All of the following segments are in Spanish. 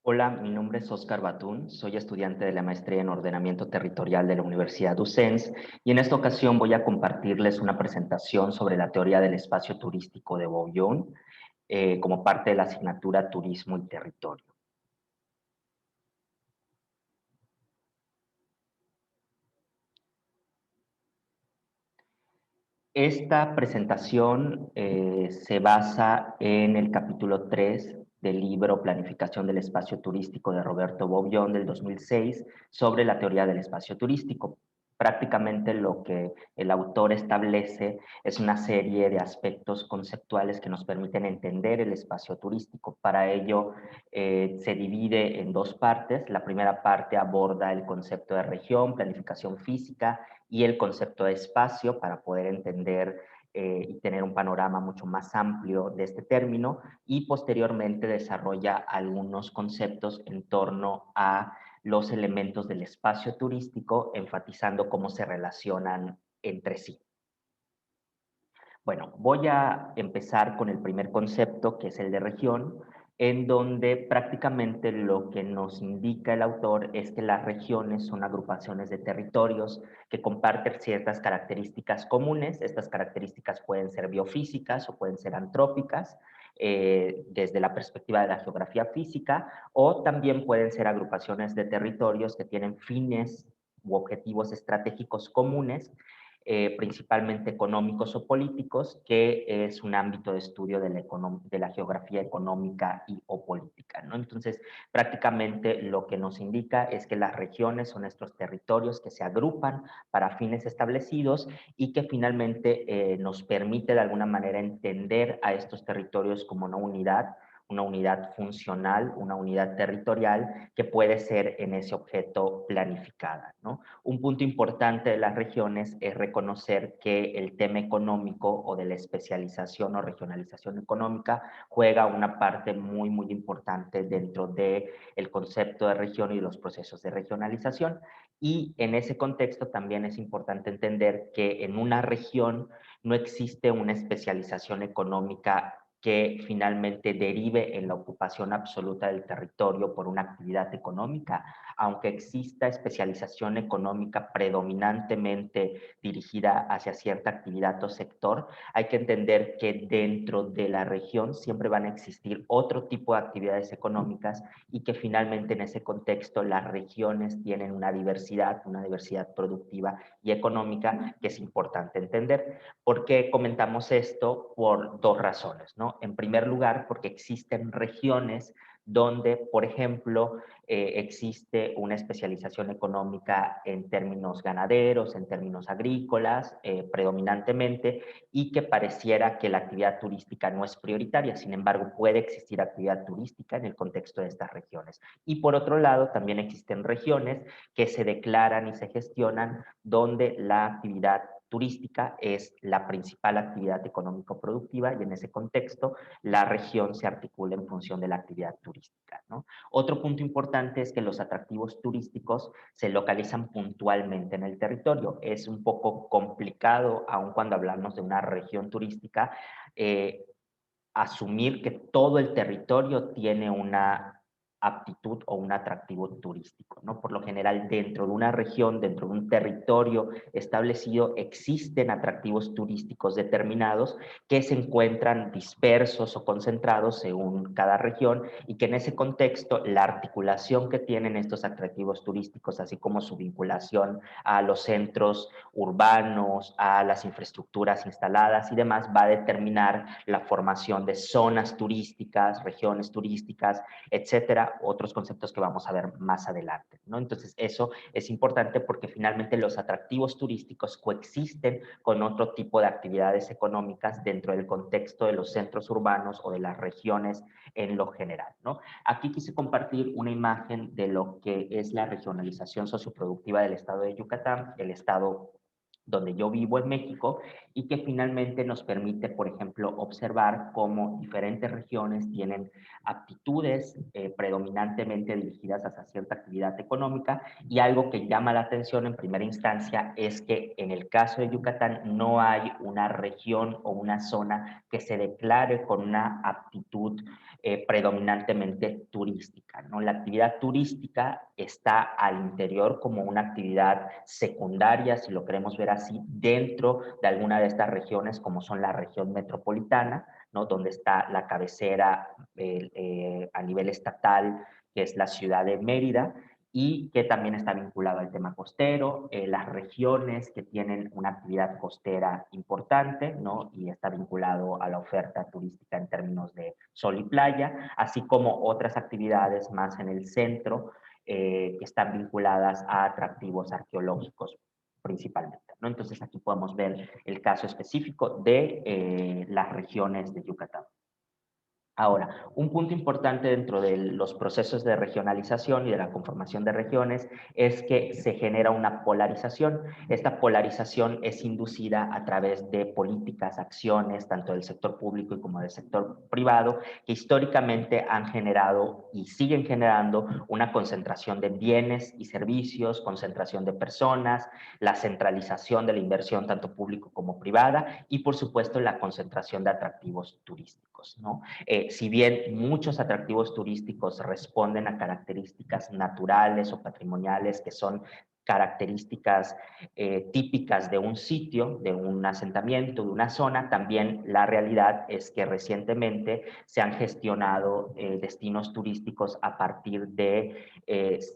Hola, mi nombre es Oscar Batún, soy estudiante de la maestría en ordenamiento territorial de la Universidad UCENS y en esta ocasión voy a compartirles una presentación sobre la teoría del espacio turístico de Bouillon como parte de la asignatura Turismo y Territorio. Esta presentación se basa en el capítulo 3 del libro Planificación del Espacio Turístico de Roberto Bouillon del 2006 sobre la teoría del espacio turístico. Prácticamente lo que el autor establece es una serie de aspectos conceptuales que nos permiten entender el espacio turístico. Para ello se divide en dos partes. La primera parte aborda el concepto de región, planificación física y el concepto de espacio para poder entender y tener un panorama mucho más amplio de este término, y posteriormente desarrolla algunos conceptos en torno a los elementos del espacio turístico, enfatizando cómo se relacionan entre sí. Bueno, voy a empezar con el primer concepto, que es el de región, en donde prácticamente lo que nos indica el autor es que las regiones son agrupaciones de territorios que comparten ciertas características comunes. Estas características pueden ser biofísicas o pueden ser antrópicas, desde la perspectiva de la geografía física, o también pueden ser agrupaciones de territorios que tienen fines u objetivos estratégicos comunes, principalmente económicos o políticos, que es un ámbito de estudio de la geografía económica y o política, ¿no? Entonces, prácticamente lo que nos indica es que las regiones son estos territorios que se agrupan para fines establecidos y que finalmente nos permite de alguna manera entender a estos territorios como una unidad funcional, una unidad territorial que puede ser en ese objeto planificada, ¿no? Un punto importante de las regiones es reconocer que el tema económico o de la especialización o regionalización económica juega una parte muy importante dentro del concepto de región y los procesos de regionalización. Y en ese contexto también es importante entender que en una región no existe una especialización económica que finalmente derive en la ocupación absoluta del territorio por una actividad económica, aunque exista especialización económica predominantemente dirigida hacia cierta actividad o sector. Hay que entender que dentro de la región siempre van a existir otro tipo de actividades económicas y que finalmente en ese contexto las regiones tienen una diversidad productiva y económica que es importante entender. ¿Por qué comentamos esto? Por dos razones, ¿no? En primer lugar, porque existen regiones donde, por ejemplo, existe una especialización económica en términos ganaderos, en términos agrícolas, predominantemente, y que pareciera que la actividad turística no es prioritaria. Sin embargo, puede existir actividad turística en el contexto de estas regiones. Y por otro lado, también existen regiones que se declaran y se gestionan donde la actividad turística es la principal actividad económico-productiva, y en ese contexto la región se articula en función de la actividad turística, ¿no? Otro punto importante es que los atractivos turísticos se localizan puntualmente en el territorio. Es un poco complicado, aun cuando hablamos de una región turística, asumir que todo el territorio tiene una aptitud o un atractivo turístico, ¿no? Por lo general, dentro de una región, dentro de un territorio establecido, existen atractivos turísticos determinados que se encuentran dispersos o concentrados según cada región, y que en ese contexto la articulación que tienen estos atractivos turísticos, así como su vinculación a los centros urbanos, a las infraestructuras instaladas y demás, va a determinar la formación de zonas turísticas, regiones turísticas, etcétera, otros conceptos que vamos a ver más adelante, ¿no? Entonces, eso es importante porque finalmente los atractivos turísticos coexisten con otro tipo de actividades económicas dentro del contexto de los centros urbanos o de las regiones en lo general, ¿no? Aquí quise compartir una imagen de lo que es la regionalización socioproductiva del estado de Yucatán, el estado donde yo vivo en México, y que finalmente nos permite, por ejemplo, observar cómo diferentes regiones tienen aptitudes predominantemente dirigidas hacia cierta actividad económica, y algo que llama la atención en primera instancia es que en el caso de Yucatán no hay una región o una zona que se declare con una aptitud predominantemente turística, ¿no? La actividad turística está al interior como una actividad secundaria, si lo queremos ver así, dentro de alguna de estas regiones, como son la región metropolitana, ¿no? Donde está la cabecera a nivel estatal, que es la ciudad de Mérida, y que también está vinculado al tema costero, las regiones que tienen una actividad costera importante, ¿no? Y está vinculado a la oferta turística en términos de sol y playa, así como otras actividades más en el centro que están vinculadas a atractivos arqueológicos principalmente, ¿no? Entonces aquí podemos ver el caso específico de las regiones de Yucatán. Ahora, un punto importante dentro de los procesos de regionalización y de la conformación de regiones es que se genera una polarización. Esta polarización es inducida a través de políticas, acciones, tanto del sector público como del sector privado, que históricamente han generado y siguen generando una concentración de bienes y servicios, concentración de personas, la centralización de la inversión tanto público como privada y, por supuesto, la concentración de atractivos turísticos, ¿no? Si bien muchos atractivos turísticos responden a características naturales o patrimoniales que son características típicas de un sitio, de un asentamiento, de una zona, también la realidad es que recientemente se han gestionado destinos turísticos a partir de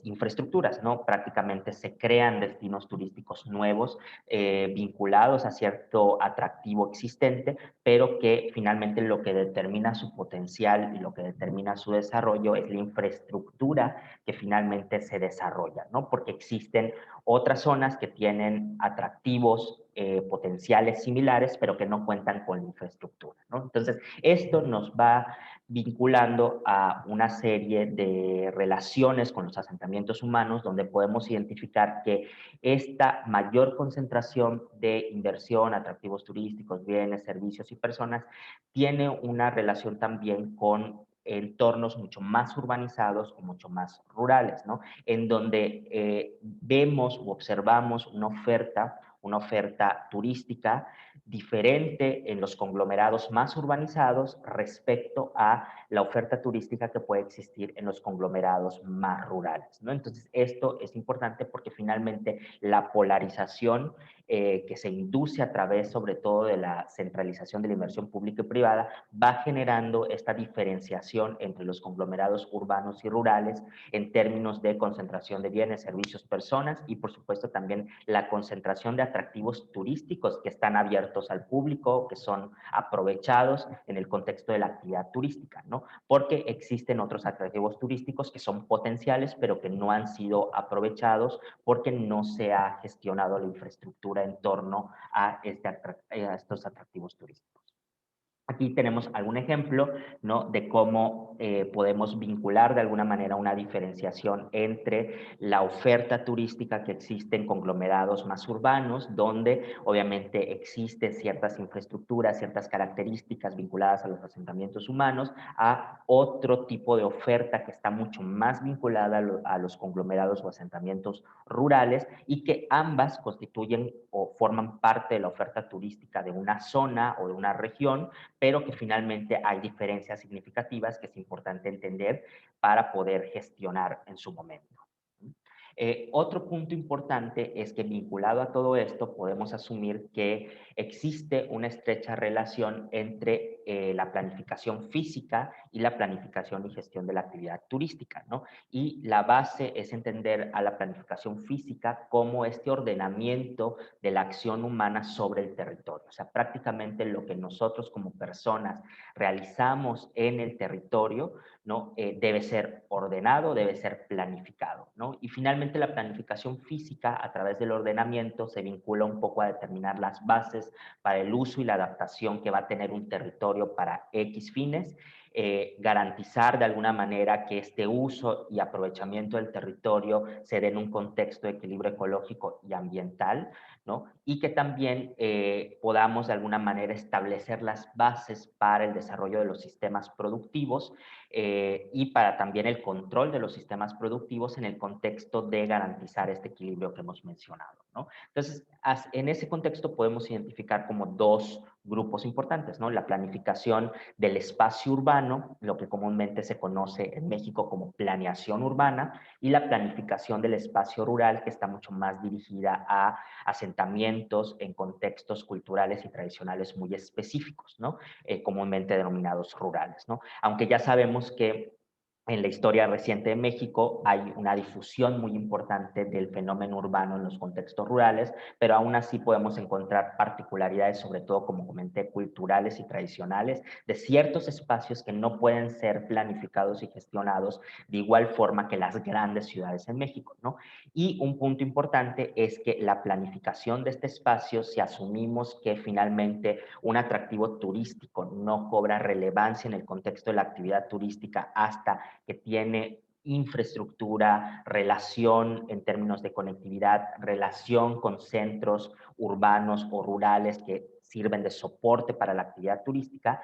infraestructuras, ¿no? Prácticamente se crean destinos turísticos nuevos vinculados a cierto atractivo existente, pero que finalmente lo que determina su potencial y lo que determina su desarrollo es la infraestructura que finalmente se desarrolla, ¿no? Porque existen otras zonas que tienen atractivos potenciales similares, pero que no cuentan con la infraestructura, ¿no? Entonces, esto nos va vinculando a una serie de relaciones con los asentamientos humanos, donde podemos identificar que esta mayor concentración de inversión, atractivos turísticos, bienes, servicios y personas tiene una relación también con entornos mucho más urbanizados o mucho más rurales, ¿no? En donde vemos u observamos una oferta turística diferente en los conglomerados más urbanizados respecto a la oferta turística que puede existir en los conglomerados más rurales, ¿no? Entonces, esto es importante porque finalmente la polarización que se induce a través sobre todo de la centralización de la inversión pública y privada va generando esta diferenciación entre los conglomerados urbanos y rurales en términos de concentración de bienes, servicios, personas y por supuesto también la concentración de atractivos turísticos que están abiertos al público, que son aprovechados en el contexto de la actividad turística, ¿no? Porque existen otros atractivos turísticos que son potenciales pero que no han sido aprovechados porque no se ha gestionado la infraestructura en torno a estos atractivos turísticos. Aquí tenemos algún ejemplo, ¿no? De cómo podemos vincular de alguna manera una diferenciación entre la oferta turística que existe en conglomerados más urbanos, donde obviamente existen ciertas infraestructuras, ciertas características vinculadas a los asentamientos humanos, a otro tipo de oferta que está mucho más vinculada a los conglomerados o asentamientos rurales y que ambas constituyen o forman parte de la oferta turística de una zona o de una región, pero que finalmente hay diferencias significativas que es importante entender para poder gestionar en su momento. Otro punto importante es que vinculado a todo esto podemos asumir que existe una estrecha relación entre la planificación física y la planificación y gestión de la actividad turística, ¿no? Y la base es entender a la planificación física como este ordenamiento de la acción humana sobre el territorio. O sea, prácticamente lo que nosotros como personas realizamos en el territorio, ¿no? Debe ser ordenado, debe ser planificado, ¿no? Y finalmente la planificación física a través del ordenamiento se vincula un poco a determinar las bases para el uso y la adaptación que va a tener un territorio para X fines, garantizar de alguna manera que este uso y aprovechamiento del territorio se dé en un contexto de equilibrio ecológico y ambiental, ¿no? Y que también podamos de alguna manera establecer las bases para el desarrollo de los sistemas productivos y para también el control de los sistemas productivos en el contexto de garantizar este equilibrio que hemos mencionado, ¿no? Entonces, en ese contexto podemos identificar como dos grupos importantes, ¿no? La planificación del espacio urbano, lo que comúnmente se conoce en México como planeación urbana, y la planificación del espacio rural, que está mucho más dirigida a asentamientos en contextos culturales y tradicionales muy específicos, ¿no? Comúnmente denominados rurales, ¿no? Aunque ya sabemos que en la historia reciente de México hay una difusión muy importante del fenómeno urbano en los contextos rurales, pero aún así podemos encontrar particularidades, sobre todo, como comenté, culturales y tradicionales, de ciertos espacios que no pueden ser planificados y gestionados de igual forma que las grandes ciudades en México, ¿no? Y un punto importante es que la planificación de este espacio, si asumimos que finalmente un atractivo turístico no cobra relevancia en el contexto de la actividad turística hasta que tiene infraestructura, relación en términos de conectividad, relación con centros urbanos o rurales que sirven de soporte para la actividad turística.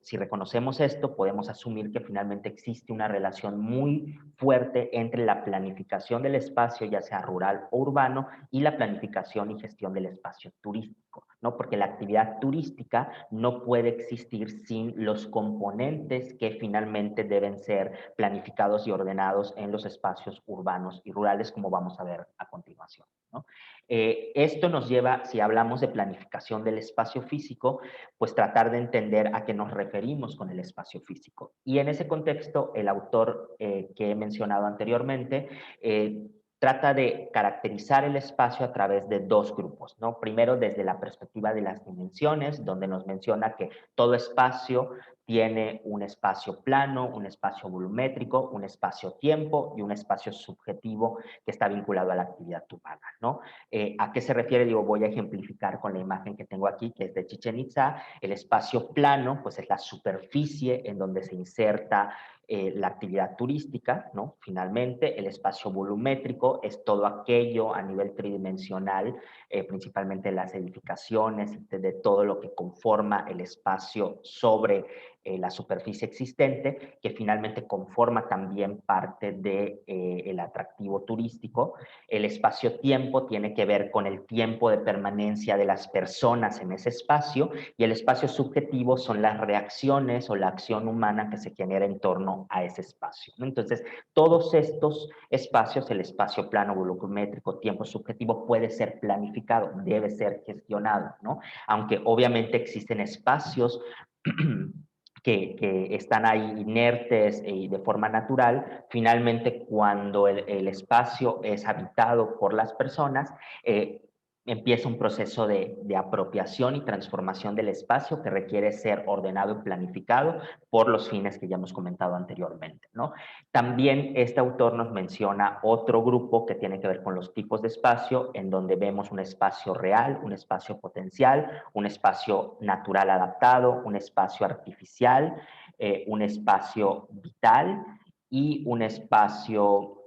Si reconocemos esto, podemos asumir que finalmente existe una relación muy fuerte entre la planificación del espacio, ya sea rural o urbano, y la planificación y gestión del espacio turístico, ¿no? Porque la actividad turística no puede existir sin los componentes que finalmente deben ser planificados y ordenados en los espacios urbanos y rurales, como vamos a ver a continuación, ¿no? Esto nos lleva, si hablamos de planificación del espacio físico, pues tratar de entender a qué nos referimos con el espacio físico. Y en ese contexto, el autor que he mencionado anteriormente trata de caracterizar el espacio a través de dos grupos, ¿no? Primero, desde la perspectiva de las dimensiones, donde nos menciona que todo espacio tiene un espacio plano, un espacio volumétrico, un espacio-tiempo y un espacio subjetivo que está vinculado a la actividad humana, ¿no? ¿A qué se refiere? Digo, voy a ejemplificar con la imagen que tengo aquí, que es de Chichén Itzá. El espacio plano, pues es la superficie en donde se inserta la actividad turística, ¿no? Finalmente, el espacio volumétrico es todo aquello a nivel tridimensional, principalmente las edificaciones, de todo lo que conforma el espacio sobre la superficie existente, que finalmente conforma también parte del atractivo turístico. El espacio-tiempo tiene que ver con el tiempo de permanencia de las personas en ese espacio, y el espacio subjetivo son las reacciones o la acción humana que se genera en torno a ese espacio, ¿no? Entonces, todos estos espacios, el espacio plano, volumétrico, tiempo subjetivo, puede ser planificado, debe ser gestionado, ¿no? Aunque obviamente existen espacios que están ahí inertes y de forma natural. Finalmente, cuando el espacio es habitado por las personas, empieza un proceso de apropiación y transformación del espacio que requiere ser ordenado y planificado por los fines que ya hemos comentado anteriormente, ¿no? También este autor nos menciona otro grupo que tiene que ver con los tipos de espacio, en donde vemos un espacio real, un espacio potencial, un espacio natural adaptado, un espacio artificial, un espacio vital y un espacio,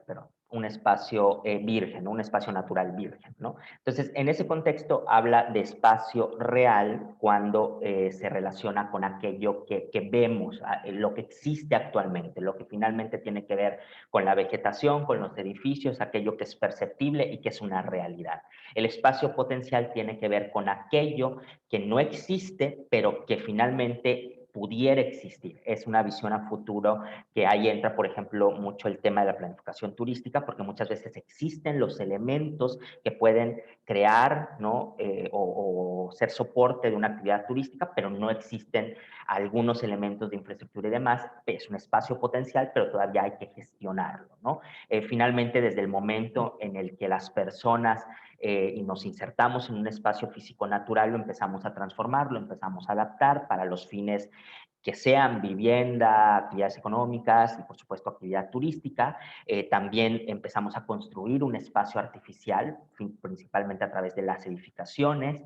perdón, un espacio virgen, un espacio natural virgen, ¿no? Entonces, en ese contexto habla de espacio real cuando se relaciona con aquello que vemos, lo que existe actualmente, lo que finalmente tiene que ver con la vegetación, con los edificios, aquello que es perceptible y que es una realidad. El espacio potencial tiene que ver con aquello que no existe, pero que finalmente pudiera existir. Es una visión a futuro que ahí entra, por ejemplo, mucho el tema de la planificación turística, porque muchas veces existen los elementos que pueden crear, ¿no? O ser soporte de una actividad turística, pero no existen algunos elementos de infraestructura y demás. Es un espacio potencial, pero todavía hay que gestionarlo, ¿no? Finalmente, desde el momento en el que las personas y nos insertamos en un espacio físico natural, lo empezamos a transformar, lo empezamos a adaptar para los fines que sean vivienda, actividades económicas y por supuesto actividad turística. También empezamos a construir un espacio artificial, principalmente a través de las edificaciones.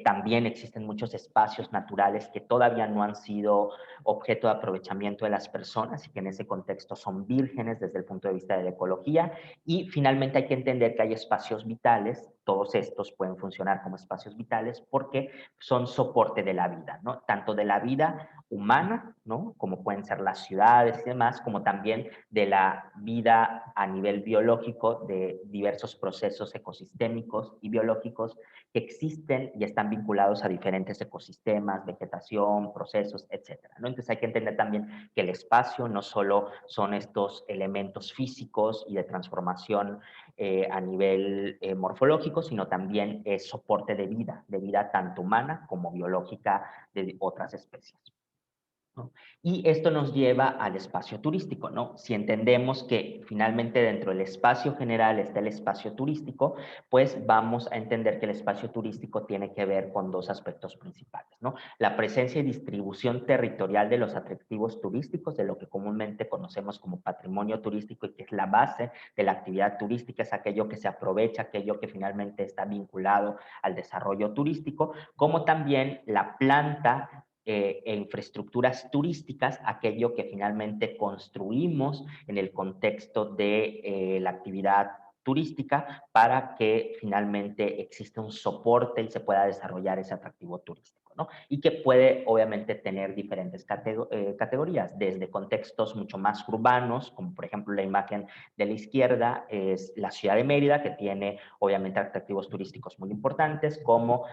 También existen muchos espacios naturales que todavía no han sido objeto de aprovechamiento de las personas y que en ese contexto son vírgenes desde el punto de vista de la ecología. Y finalmente hay que entender que hay espacios vitales, todos estos pueden funcionar como espacios vitales porque son soporte de la vida, ¿no? Tanto de la vida humana, ¿no? Como pueden ser las ciudades y demás, como también de la vida a nivel biológico de diversos procesos ecosistémicos y biológicos que existen y están vinculados a diferentes ecosistemas, vegetación, procesos, etcétera, ¿no? Entonces hay que entender también que el espacio no solo son estos elementos físicos y de transformación a nivel morfológico, sino también es soporte de vida tanto humana como biológica de otras especies, ¿no? Y esto nos lleva al espacio turístico, ¿no? Si entendemos que finalmente dentro del espacio general está el espacio turístico, pues vamos a entender que el espacio turístico tiene que ver con dos aspectos principales, ¿no? La presencia y distribución territorial de los atractivos turísticos, de lo que comúnmente conocemos como patrimonio turístico y que es la base de la actividad turística, es aquello que se aprovecha, aquello que finalmente está vinculado al desarrollo turístico, como también la planta e infraestructuras turísticas, aquello que finalmente construimos en el contexto de la actividad turística para que finalmente exista un soporte y se pueda desarrollar ese atractivo turístico, ¿no? Y que puede obviamente tener diferentes categorías, desde contextos mucho más urbanos, como por ejemplo la imagen de la izquierda es la ciudad de Mérida, que tiene obviamente atractivos turísticos muy importantes, como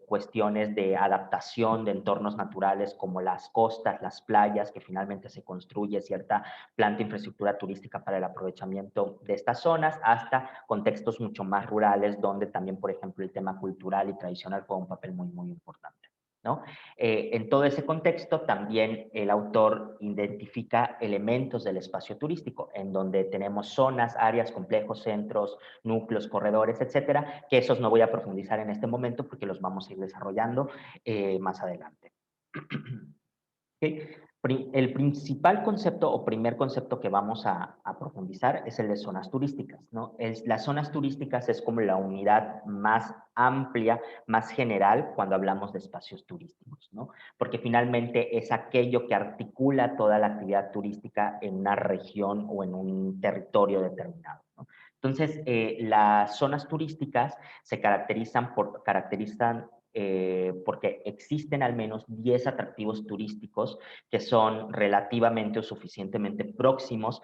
cuestiones de adaptación de entornos naturales como las costas, las playas, que finalmente se construye cierta planta infraestructura turística para el aprovechamiento de estas zonas, hasta contextos mucho más rurales, donde también, por ejemplo, el tema cultural y tradicional juega un papel muy, muy importante, ¿no? En todo ese contexto, también el autor identifica elementos del espacio turístico, en donde tenemos zonas, áreas, complejos, centros, núcleos, corredores, etcétera, que esos no voy a profundizar en este momento porque los vamos a ir desarrollando más adelante. ¿Okay? El principal concepto o primer concepto que vamos a profundizar es el de zonas turísticas, ¿no? Las zonas turísticas es como la unidad más amplia, más general cuando hablamos de espacios turísticos, ¿no? Porque finalmente es aquello que articula toda la actividad turística en una región o en un territorio determinado, ¿no? Entonces, las zonas turísticas se caracterizan porque existen al menos 10 atractivos turísticos que son relativamente o suficientemente próximos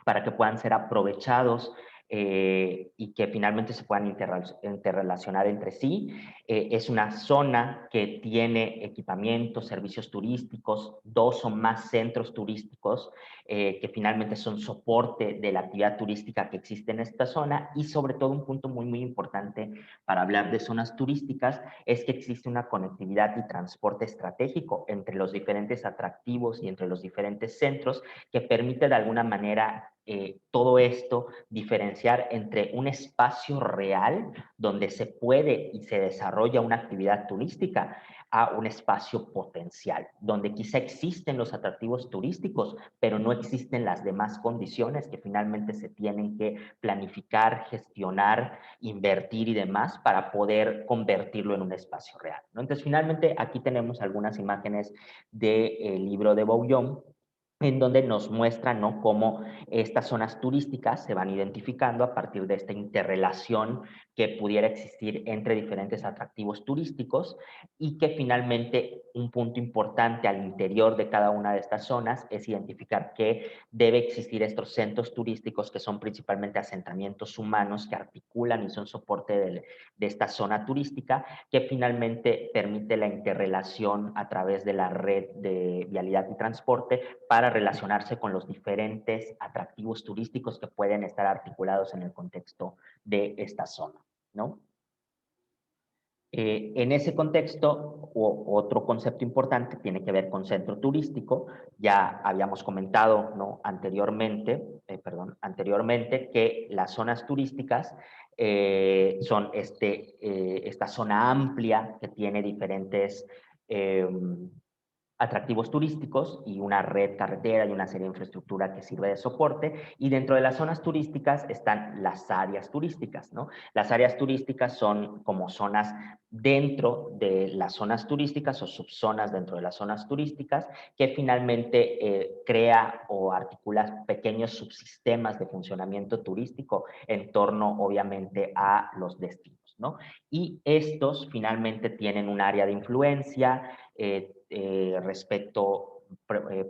para que puedan ser aprovechados y que finalmente se puedan interrelacionar entre sí. Es una zona que tiene equipamientos, servicios turísticos, 2 o más centros turísticos que finalmente son soporte de la actividad turística que existe en esta zona, y sobre todo un punto muy, muy importante para hablar de zonas turísticas es que existe una conectividad y transporte estratégico entre los diferentes atractivos y entre los diferentes centros que permite de alguna manera todo esto diferenciar entre un espacio real donde se puede y se desarrolla una actividad turística a un espacio potencial, donde quizá existen los atractivos turísticos, pero no existen las demás condiciones que finalmente se tienen que planificar, gestionar, invertir y demás para poder convertirlo en un espacio real, ¿no? Entonces, finalmente, aquí tenemos algunas imágenes del libro de Bouillon, en donde nos muestra, ¿no?, cómo estas zonas turísticas se van identificando a partir de esta interrelación que pudiera existir entre diferentes atractivos turísticos, y que finalmente un punto importante al interior de cada una de estas zonas es identificar que debe existir estos centros turísticos que son principalmente asentamientos humanos que articulan y son soporte de esta zona turística, que finalmente permite la interrelación a través de la red de vialidad y transporte para relacionarse con los diferentes atractivos turísticos que pueden estar articulados en el contexto de esta zona, ¿no? En ese contexto, otro concepto importante tiene que ver con centro turístico. Ya habíamos comentado, ¿no?, anteriormente que las zonas turísticas son esta zona amplia que tiene diferentes atractivos turísticos y una red carretera y una serie de infraestructura que sirve de soporte. Y dentro de las zonas turísticas están las áreas turísticas, ¿no? Las áreas turísticas son como zonas dentro de las zonas turísticas o subzonas dentro de las zonas turísticas que finalmente crea o articula pequeños subsistemas de funcionamiento turístico en torno, obviamente, a los destinos, ¿no? Y estos finalmente tienen un área de influencia respecto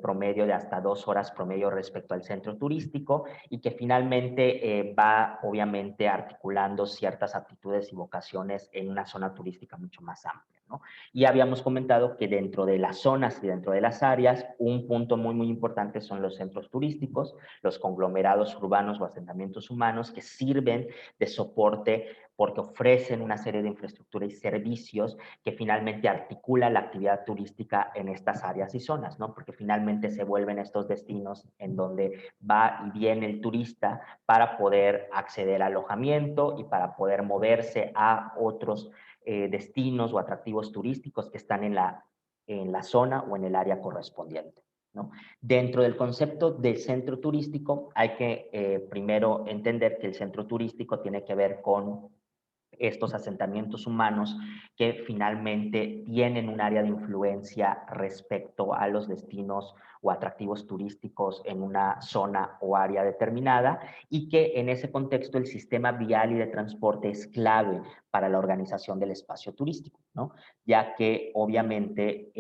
promedio de hasta 2 horas promedio respecto al centro turístico y que finalmente va obviamente articulando ciertas actitudes y vocaciones en una zona turística mucho más amplia, ¿no? Y habíamos comentado que dentro de las zonas y dentro de las áreas, un punto muy importante son los centros turísticos, los conglomerados urbanos o asentamientos humanos que sirven de soporte porque ofrecen una serie de infraestructura y servicios que finalmente articula la actividad turística en estas áreas y zonas, ¿no? Porque finalmente se vuelven estos destinos en donde va y viene el turista para poder acceder a alojamiento y para poder moverse a otros destinos o atractivos turísticos que están en la zona o en el área correspondiente, ¿no? Dentro del concepto del centro turístico hay que primero entender que el centro turístico tiene que ver con estos asentamientos humanos que finalmente tienen un área de influencia respecto a los destinos o atractivos turísticos en una zona o área determinada y que en ese contexto el sistema vial y de transporte es clave para la organización del espacio turístico, ¿no? Ya que obviamente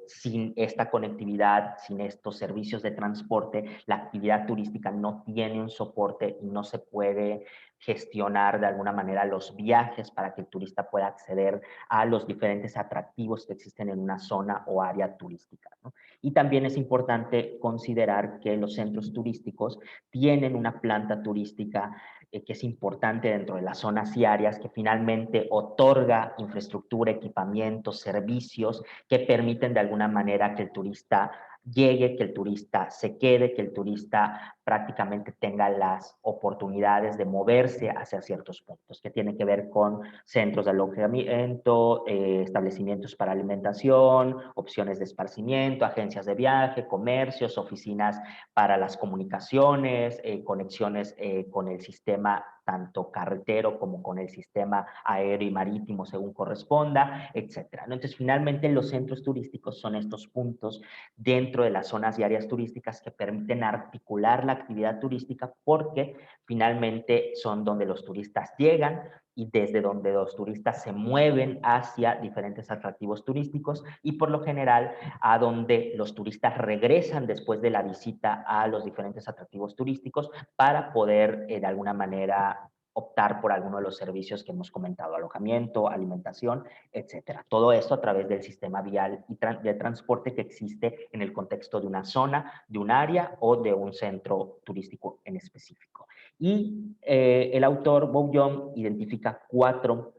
sin esta conectividad, sin estos servicios de transporte, la actividad turística no tiene un soporte y no se puede gestionar de alguna manera los viajes para que el turista pueda acceder a los diferentes atractivos que existen en una zona o área turística, ¿no? Y también es importante considerar que los centros turísticos tienen una planta turística que es importante dentro de las zonas y áreas que finalmente otorga infraestructura, equipamiento, servicios que permiten de alguna manera que el turista llegue, que el turista se quede, que el turista prácticamente tenga las oportunidades de moverse hacia ciertos puntos, que tiene que ver con centros de alojamiento, establecimientos para alimentación, opciones de esparcimiento, agencias de viaje, comercios, oficinas para las comunicaciones, conexiones con el sistema tanto carretero como con el sistema aéreo y marítimo según corresponda, etcétera. Entonces, finalmente los centros turísticos son estos puntos dentro de las zonas y áreas turísticas que permiten articular la actividad turística porque finalmente son donde los turistas llegan y desde donde los turistas se mueven hacia diferentes atractivos turísticos y por lo general a donde los turistas regresan después de la visita a los diferentes atractivos turísticos para poder de alguna manera optar por alguno de los servicios que hemos comentado, alojamiento, alimentación, etcétera. Todo esto a través del sistema vial y de transporte que existe en el contexto de una zona, de un área o de un centro turístico en específico. Y el autor Bob Young identifica 4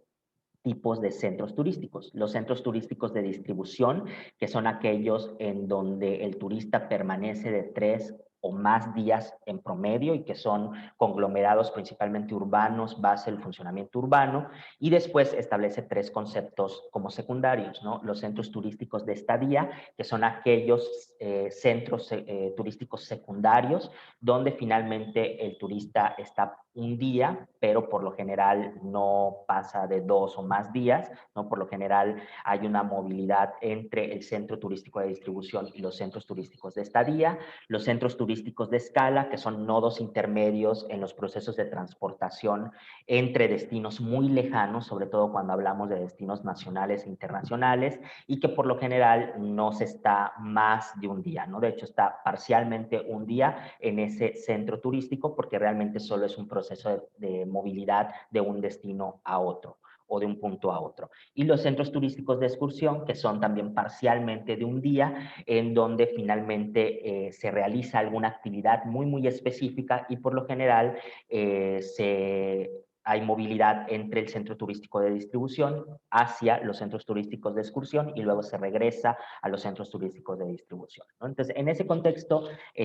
tipos de centros turísticos. Los centros turísticos de distribución, que son aquellos en donde el turista permanece de 3 o más días en promedio y que son conglomerados principalmente urbanos, base el funcionamiento urbano, y después establece 3 conceptos como secundarios, ¿no? Los centros turísticos de estadía, que son aquellos centros turísticos secundarios, donde finalmente el turista está un día, pero por lo general no pasa de 2 o más días, ¿no? Por lo general hay una movilidad entre el centro turístico de distribución y los centros turísticos de estadía, los centros turísticos de escala, que son nodos intermedios en los procesos de transportación entre destinos muy lejanos, sobre todo cuando hablamos de destinos nacionales e internacionales, y que por lo general no se está más de un día, ¿no? De hecho, está parcialmente un día en ese centro turístico porque realmente solo es un proceso de movilidad de un destino a otro o de un punto a otro. Y los centros turísticos de excursión, que son también parcialmente de un día, en donde finalmente se realiza alguna actividad muy específica y por lo general hay movilidad entre el centro turístico de distribución hacia los centros turísticos de excursión y luego se regresa a los centros turísticos de distribución, ¿no? Entonces, en ese contexto,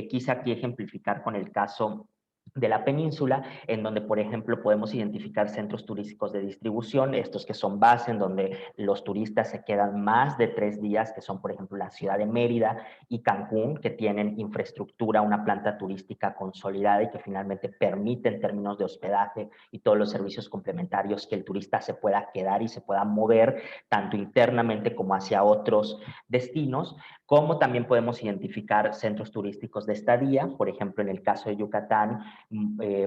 quise aquí ejemplificar con el caso de la península, en donde, por ejemplo, podemos identificar centros turísticos de distribución, estos que son base, en donde los turistas se quedan más de 3 días, que son, por ejemplo, la ciudad de Mérida y Cancún, que tienen infraestructura, una planta turística consolidada y que finalmente permite, en términos de hospedaje y todos los servicios complementarios, que el turista se pueda quedar y se pueda mover tanto internamente como hacia otros destinos, como también podemos identificar centros turísticos de estadía. Por ejemplo, en el caso de Yucatán,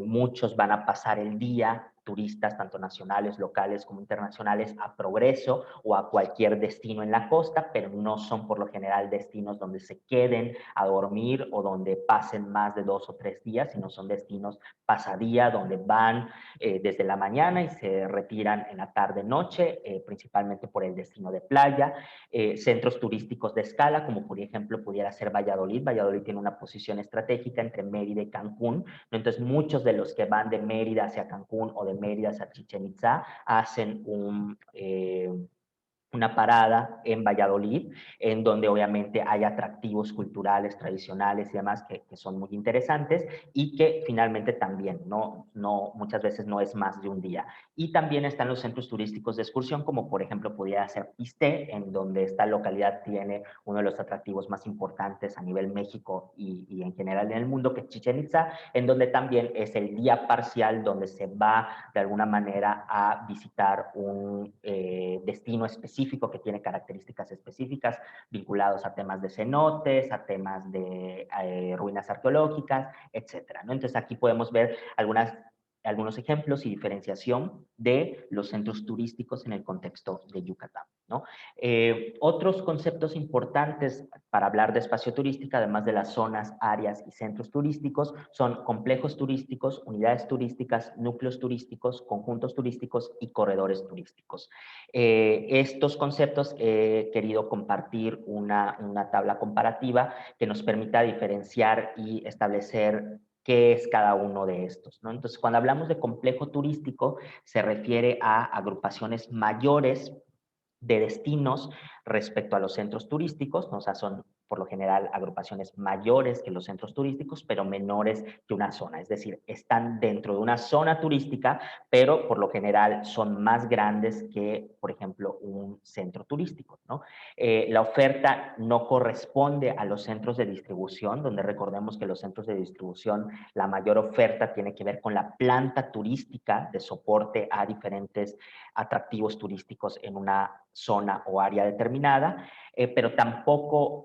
muchos van a pasar el día, turistas tanto nacionales, locales como internacionales, a Progreso o a cualquier destino en la costa, pero no son por lo general destinos donde se queden a dormir o donde pasen más de 2 o 3 días, sino son destinos pasadía, donde van desde la mañana y se retiran en la tarde-noche, principalmente por el destino de playa. Centros turísticos de escala, como por ejemplo pudiera ser Valladolid. Valladolid tiene una posición estratégica entre Mérida y Cancún, ¿no? Entonces muchos de los que van de Mérida hacia Cancún o de Mérida hacia Chichén Itzá hacen una parada en Valladolid, en donde obviamente hay atractivos culturales, tradicionales y demás que son muy interesantes y que finalmente también muchas veces no es más de un día. Y también están los centros turísticos de excursión, como por ejemplo pudiera ser Pisté, en donde esta localidad tiene uno de los atractivos más importantes a nivel México y en general en el mundo, que es Chichén Itzá, en donde también es el día parcial donde se va de alguna manera a visitar un destino específico que tiene características específicas vinculados a temas de cenotes, a temas de ruinas arqueológicas, etcétera, ¿no? Entonces aquí podemos ver algunos ejemplos y diferenciación de los centros turísticos en el contexto de Yucatán, ¿no? Otros conceptos importantes para hablar de espacio turística, además de las zonas, áreas y centros turísticos, son complejos turísticos, unidades turísticas, núcleos turísticos, conjuntos turísticos y corredores turísticos. Estos conceptos he querido compartir una tabla comparativa que nos permita diferenciar y establecer qué es cada uno de estos, ¿no? Entonces, cuando hablamos de complejo turístico, se refiere a agrupaciones mayores de destinos respecto a los centros turísticos, ¿no? O sea, son por lo general agrupaciones mayores que los centros turísticos, pero menores que una zona. Es decir, están dentro de una zona turística, pero por lo general son más grandes que, por ejemplo, un centro turístico, ¿no? La oferta no corresponde a los centros de distribución, donde recordemos que los centros de distribución, la mayor oferta tiene que ver con la planta turística de soporte a diferentes atractivos turísticos en una zona o área determinada, pero tampoco,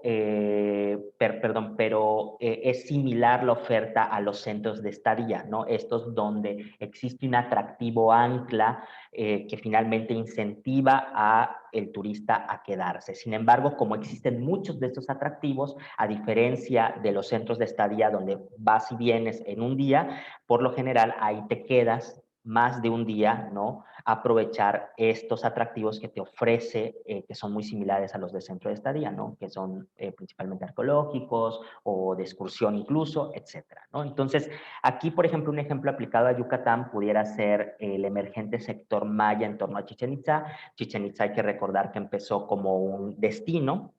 es similar la oferta a los centros de estadía, ¿no? Estos donde existe un atractivo ancla que finalmente incentiva a el turista a quedarse. Sin embargo, como existen muchos de estos atractivos, a diferencia de los centros de estadía donde vas y vienes en un día, por lo general ahí te quedas más de un día, ¿no? Aprovechar estos atractivos que te ofrece, que son muy similares a los de centro de estadía, ¿no? Que son principalmente arqueológicos o de excursión incluso, etcétera, ¿no? Entonces, aquí, por ejemplo, un ejemplo aplicado a Yucatán pudiera ser el emergente sector maya en torno a Chichén Itzá. Chichén Itzá hay que recordar que empezó como un destino,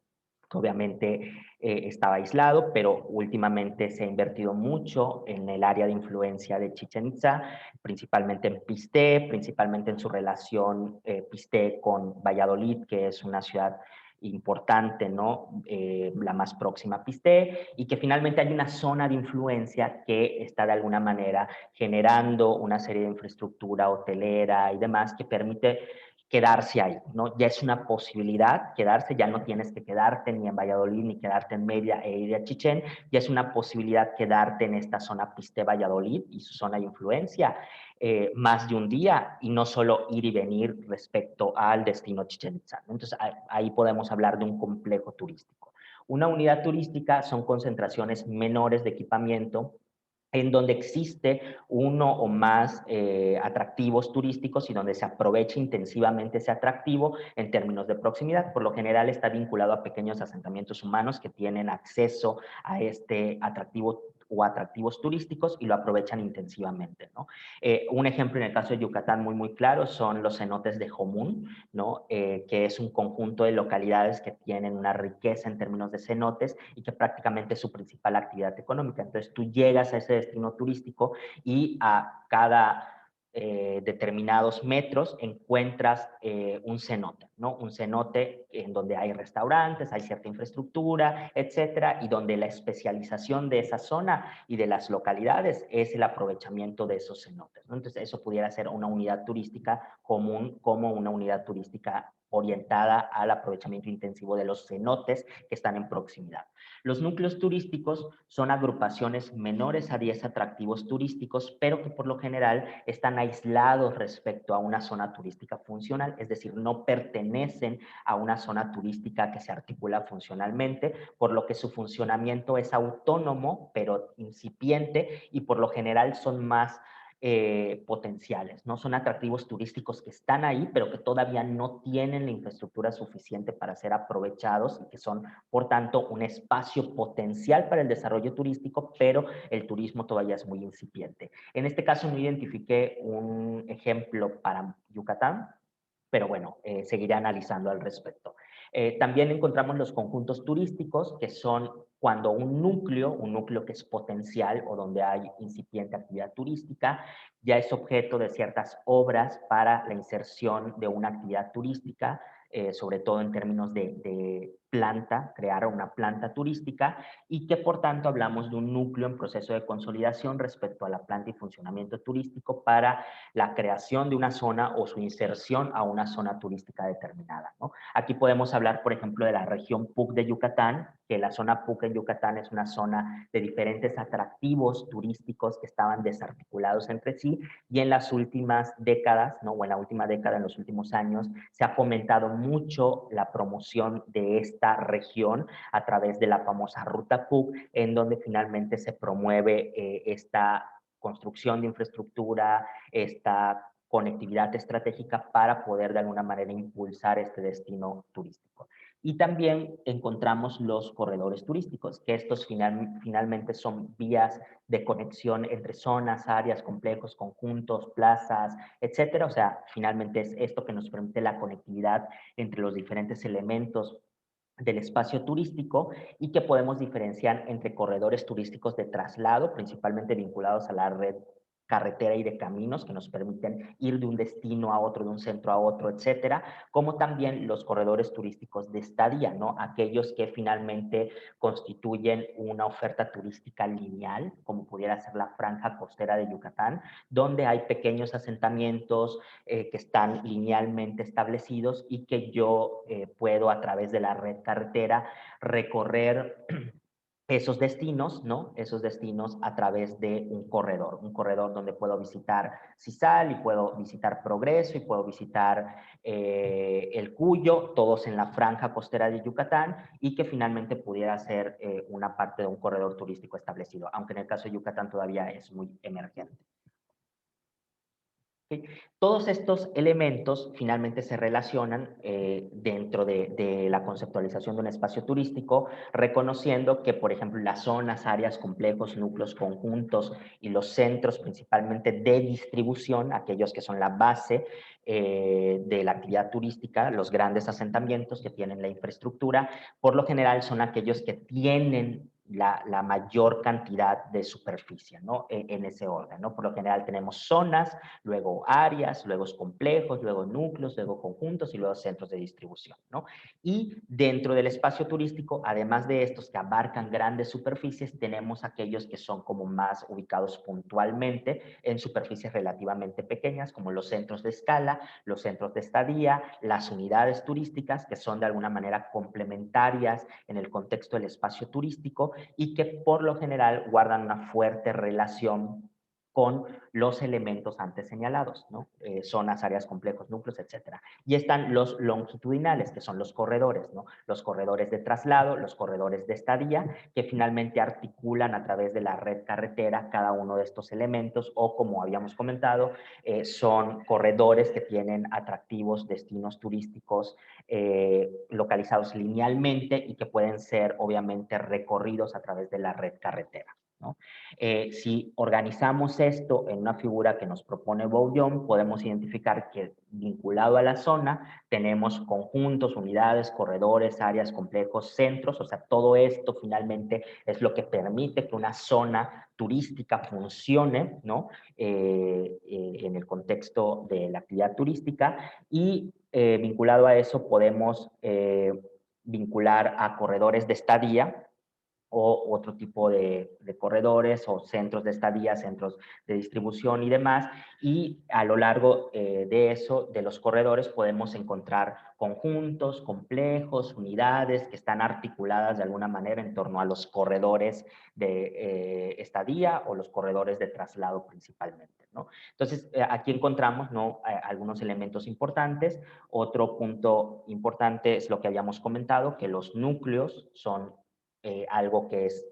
que obviamente estaba aislado, pero últimamente se ha invertido mucho en el área de influencia de Chichén Itzá, principalmente en Pisté, principalmente en su relación Pisté con Valladolid, que es una ciudad importante, ¿no? La más próxima a Pisté, y que finalmente hay una zona de influencia que está de alguna manera generando una serie de infraestructura hotelera y demás que permite quedarse ahí, ¿no? Ya es una posibilidad quedarse, ya no tienes que quedarte ni en Valladolid ni quedarte en Mérida e ir a Chichén, ya es una posibilidad quedarte en esta zona Pisté Valladolid y su zona de influencia más de un día y no solo ir y venir respecto al destino Chichén Itzá, ¿no? Entonces ahí podemos hablar de un complejo turístico. Una unidad turística son concentraciones menores de equipamiento en donde existe uno o más atractivos turísticos y donde se aprovecha intensivamente ese atractivo en términos de proximidad. Por lo general está vinculado a pequeños asentamientos humanos que tienen acceso a este atractivo o atractivos turísticos y lo aprovechan intensivamente, ¿no? Un ejemplo en el caso de Yucatán muy claro son los cenotes de Jomún, ¿no? Que es un conjunto de localidades que tienen una riqueza en términos de cenotes y que prácticamente es su principal actividad económica. Entonces tú llegas a ese destino turístico y a cada determinados metros encuentras un cenote, ¿no? Un cenote en donde hay restaurantes, hay cierta infraestructura, etcétera, y donde la especialización de esa zona y de las localidades es el aprovechamiento de esos cenotes, ¿no? Entonces eso pudiera ser una unidad turística común como una unidad turística orientada al aprovechamiento intensivo de los cenotes que están en proximidad. Los núcleos turísticos son agrupaciones menores a 10 atractivos turísticos, pero que por lo general están aislados respecto a una zona turística funcional, es decir, no pertenecen a una zona turística que se articula funcionalmente, por lo que su funcionamiento es autónomo, pero incipiente, y por lo general son más potenciales, ¿no? Son atractivos turísticos que están ahí, pero que todavía no tienen la infraestructura suficiente para ser aprovechados y que son, por tanto, un espacio potencial para el desarrollo turístico, pero el turismo todavía es muy incipiente. En este caso no identifiqué un ejemplo para Yucatán, pero bueno, seguiré analizando al respecto. También encontramos los conjuntos turísticos, que son cuando un núcleo que es potencial o donde hay incipiente actividad turística, ya es objeto de ciertas obras para la inserción de una actividad turística, sobre todo en términos de planta, crear una planta turística, y que por tanto hablamos de un núcleo en proceso de consolidación respecto a la planta y funcionamiento turístico para la creación de una zona o su inserción a una zona turística determinada, ¿no? Aquí podemos hablar, por ejemplo, de la región PUC de Yucatán, que la zona PUC en Yucatán es una zona de diferentes atractivos turísticos que estaban desarticulados entre sí, y en las últimas décadas, ¿no? O en la última década, en los últimos años, se ha fomentado mucho la promoción de esta región a través de la famosa Ruta PUC, en donde finalmente se promueve esta construcción de infraestructura, esta conectividad estratégica para poder de alguna manera impulsar este destino turístico. Y también encontramos los corredores turísticos, que estos finalmente son vías de conexión entre zonas, áreas, complejos, conjuntos, plazas, etcétera. O sea, finalmente es esto que nos permite la conectividad entre los diferentes elementos del espacio turístico y que podemos diferenciar entre corredores turísticos de traslado, principalmente vinculados a la red carretera y de caminos que nos permiten ir de un destino a otro, de un centro a otro, etcétera, como también los corredores turísticos de estadía, ¿no? Aquellos que finalmente constituyen una oferta turística lineal, como pudiera ser la franja costera de Yucatán, donde hay pequeños asentamientos que están linealmente establecidos y que yo puedo a través de la red carretera recorrer esos destinos, ¿no? Esos destinos a través de un corredor donde puedo visitar Cizal y puedo visitar Progreso y puedo visitar El Cuyo, todos en la franja costera de Yucatán, y que finalmente pudiera ser una parte de un corredor turístico establecido, aunque en el caso de Yucatán todavía es muy emergente. ¿Sí? Todos estos elementos finalmente se relacionan dentro de la conceptualización de un espacio turístico, reconociendo que, por ejemplo, las zonas, áreas, complejos, núcleos, conjuntos y los centros principalmente de distribución, aquellos que son la base de la actividad turística, los grandes asentamientos que tienen la infraestructura, por lo general son aquellos que tienen la mayor cantidad de superficie, ¿no? En ese orden, ¿no? Por lo general tenemos zonas, luego áreas, luego complejos, luego núcleos, luego conjuntos y luego centros de distribución, ¿no? Y dentro del espacio turístico, además de estos que abarcan grandes superficies, tenemos aquellos que son como más ubicados puntualmente en superficies relativamente pequeñas, como los centros de escala, los centros de estadía, las unidades turísticas, que son de alguna manera complementarias en el contexto del espacio turístico y que por lo general guardan una fuerte relación con los elementos antes señalados, ¿no? Zonas, áreas, complejos, núcleos, etcétera. Y están los longitudinales, que son los corredores, ¿no? Los corredores de traslado, los corredores de estadía, que finalmente articulan a través de la red carretera cada uno de estos elementos, o como habíamos comentado, son corredores que tienen atractivos destinos turísticos localizados linealmente y que pueden ser obviamente recorridos a través de la red carretera. ¿no? Si organizamos esto en una figura que nos propone Bouillon, podemos identificar que vinculado a la zona tenemos conjuntos, unidades, corredores, áreas, complejos, centros, o sea, todo esto finalmente es lo que permite que una zona turística funcione, ¿no? En el contexto de la actividad turística y vinculado a eso podemos vincular a corredores de estadía o otro tipo de corredores o centros de estadía, centros de distribución y demás. Y a lo largo de eso, de los corredores, podemos encontrar conjuntos, complejos, unidades que están articuladas de alguna manera en torno a los corredores de estadía o los corredores de traslado principalmente, ¿no? Entonces, aquí encontramos, ¿no?, algunos elementos importantes. Otro punto importante es lo que habíamos comentado, que los núcleos son algo que es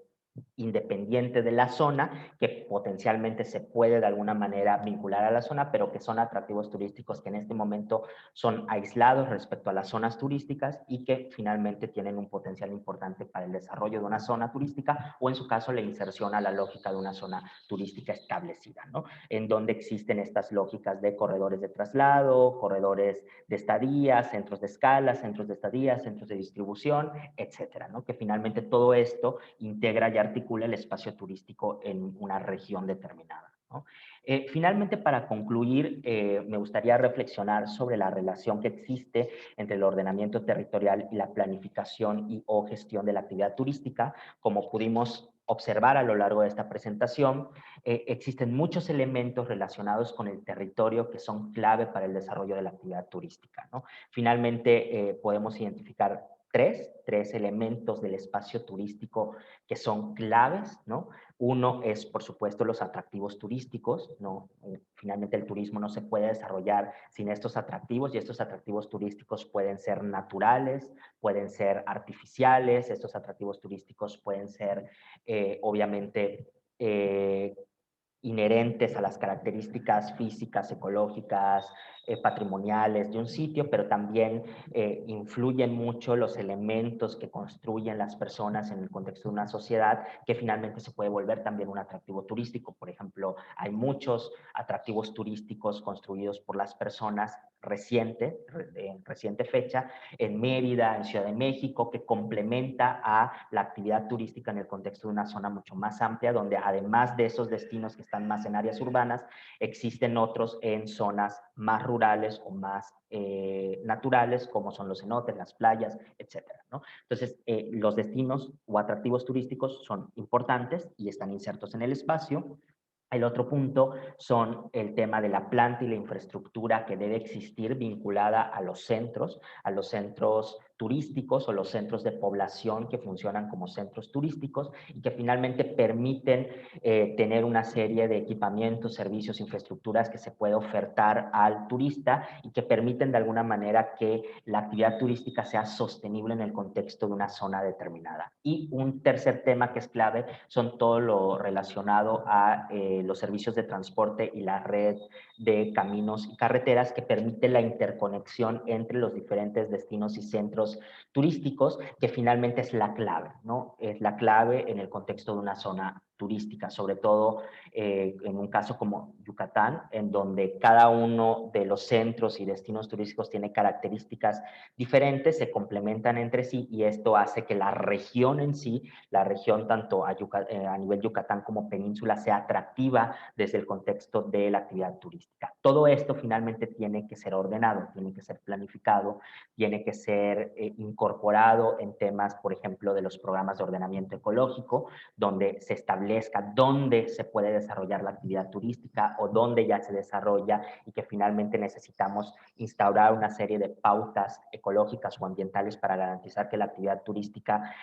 independiente de la zona, que potencialmente se puede de alguna manera vincular a la zona, pero que son atractivos turísticos que en este momento son aislados respecto a las zonas turísticas y que finalmente tienen un potencial importante para el desarrollo de una zona turística o en su caso la inserción a la lógica de una zona turística establecida, ¿no? En donde existen estas lógicas de corredores de traslado, corredores de estadía, centros de escala, centros de estadía, centros de distribución, etcétera, ¿no? Que finalmente todo esto integra y articula el espacio turístico en una región determinada, ¿no? Finalmente, para concluir, me gustaría reflexionar sobre la relación que existe entre el ordenamiento territorial y la planificación y o gestión de la actividad turística. Como pudimos observar a lo largo de esta presentación, existen muchos elementos relacionados con el territorio que son clave para el desarrollo de la actividad turística, ¿no? Finalmente, podemos identificar tres elementos del espacio turístico que son claves, ¿no? Uno es, por supuesto, los atractivos turísticos, ¿no? Finalmente el turismo no se puede desarrollar sin estos atractivos y estos atractivos turísticos pueden ser naturales, pueden ser artificiales, estos atractivos turísticos pueden ser, obviamente, inherentes a las características físicas, ecológicas, patrimoniales de un sitio, pero también influyen mucho los elementos que construyen las personas en el contexto de una sociedad, que finalmente se puede volver también un atractivo turístico. Por ejemplo, hay muchos atractivos turísticos construidos por las personas en reciente fecha, en Mérida, en Ciudad de México, que complementa a la actividad turística en el contexto de una zona mucho más amplia, donde además de esos destinos que están más en áreas urbanas, existen otros en zonas más rurales o más naturales, como son los cenotes, las playas, etcétera, ¿no? Entonces, los destinos o atractivos turísticos son importantes y están insertos en el espacio. El otro punto son el tema de la planta y la infraestructura que debe existir vinculada a los centros turísticos o los centros de población que funcionan como centros turísticos y que finalmente permiten tener una serie de equipamientos, servicios, infraestructuras que se puede ofertar al turista y que permiten de alguna manera que la actividad turística sea sostenible en el contexto de una zona determinada. Y un tercer tema que es clave son todo lo relacionado a los servicios de transporte y la red de caminos y carreteras que permite la interconexión entre los diferentes destinos y centros turísticos, que finalmente es la clave, ¿no? Es la clave en el contexto de una zona turística, sobre todo en un caso como Yucatán, en donde cada uno de los centros y destinos turísticos tiene características diferentes, se complementan entre sí y esto hace que la región en sí, la región tanto a nivel Yucatán como península, sea atractiva desde el contexto de la actividad turística. Todo esto finalmente tiene que ser ordenado, tiene que ser planificado, tiene que ser incorporado en temas, por ejemplo, de los programas de ordenamiento ecológico, donde se establezca dónde se puede desarrollar la actividad turística o dónde ya se desarrolla y que finalmente necesitamos instaurar una serie de pautas ecológicas o ambientales para garantizar que la actividad turística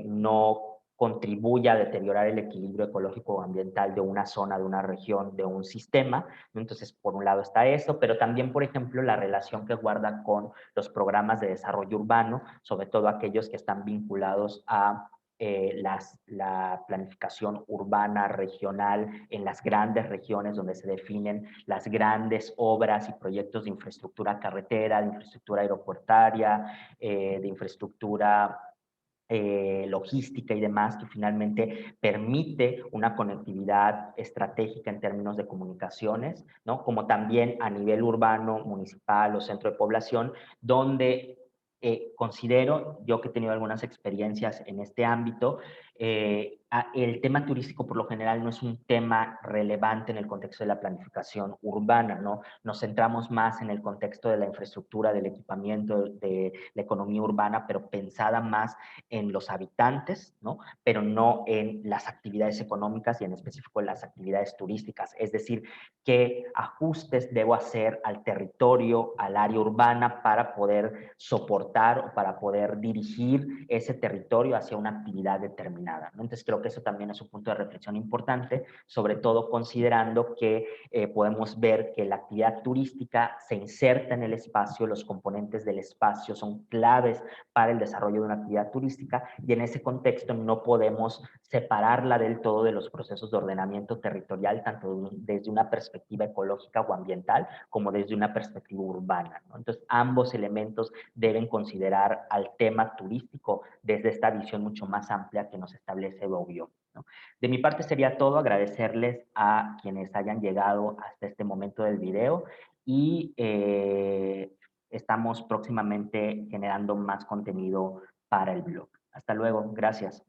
no contribuya a deteriorar el equilibrio ecológico o ambiental de una zona, de una región, de un sistema. Entonces, por un lado está eso, pero también, por ejemplo, la relación que guarda con los programas de desarrollo urbano, sobre todo aquellos que están vinculados a la planificación urbana regional en las grandes regiones donde se definen las grandes obras y proyectos de infraestructura carretera, de infraestructura aeroportuaria, de infraestructura logística y demás, que finalmente permite una conectividad estratégica en términos de comunicaciones, ¿no? Como también a nivel urbano, municipal o centro de población, donde considero, yo que he tenido algunas experiencias en este ámbito, el tema turístico por lo general no es un tema relevante en el contexto de la planificación urbana, ¿no? Nos centramos más en el contexto de la infraestructura, del equipamiento, de la economía urbana, pero pensada más en los habitantes, ¿no? Pero no en las actividades económicas y en específico en las actividades turísticas. Es decir, qué ajustes debo hacer al territorio, al área urbana para poder soportar o para poder dirigir ese territorio hacia una actividad determinada, ¿no? Entonces creo que eso también es un punto de reflexión importante, sobre todo considerando que podemos ver que la actividad turística se inserta en el espacio, los componentes del espacio son claves para el desarrollo de una actividad turística y en ese contexto no podemos separarla del todo de los procesos de ordenamiento territorial, tanto desde una perspectiva ecológica o ambiental como desde una perspectiva urbana, ¿no? Entonces, ambos elementos deben considerar al tema turístico desde esta visión mucho más amplia que nos establece Bobbio, ¿no? De mi parte sería todo, agradecerles a quienes hayan llegado hasta este momento del video y estamos próximamente generando más contenido para el blog. Hasta luego, gracias.